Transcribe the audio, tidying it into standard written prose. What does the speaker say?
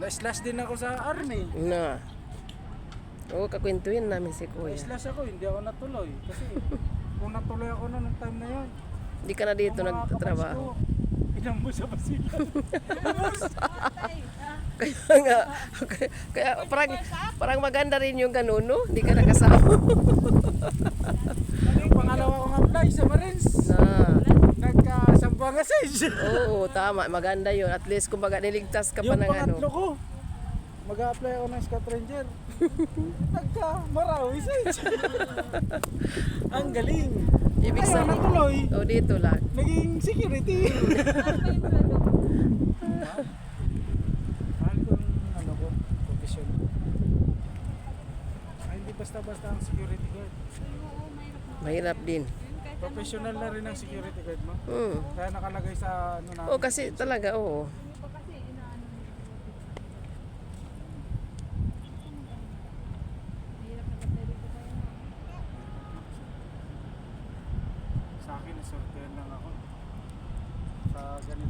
Na-slash din ako sa army. Na. Oo, kakwentuhin namin si Kuya. Na-slash ako, hindi ako natuloy. Kasi kung natuloy ako na nung time na yun, Hindi ka na dito yung mga nagtatrabaho. kabatch ko, inambos sa basilan. Kaya nga, kaya parang maganda rin yung ganun, no? Hindi ka nakasama. Yung pangalawa kong apply sa Marines, Na. nagkasambang message. Oo, tama. Maganda yun. At least, kumbaga, niligtas ka pa Yung ng ano. pangatlo ko, mag-a-apply ako ng Scout Ranger. Nagka-marawi message. Ang galing. Ibig Ayaw sabihin, natuloy. oh, dito lang. Naging security. Mahal ko yung ano ko, profession. Ay, hindi basta-basta ang security guard. Mahirap din. Professional na rin ang security guard mo. Hmm. Kaya nakalagay sa ano namin. Oh, kasi talaga, oo. Sa akin, nasortehan lang ako. Sa ganito.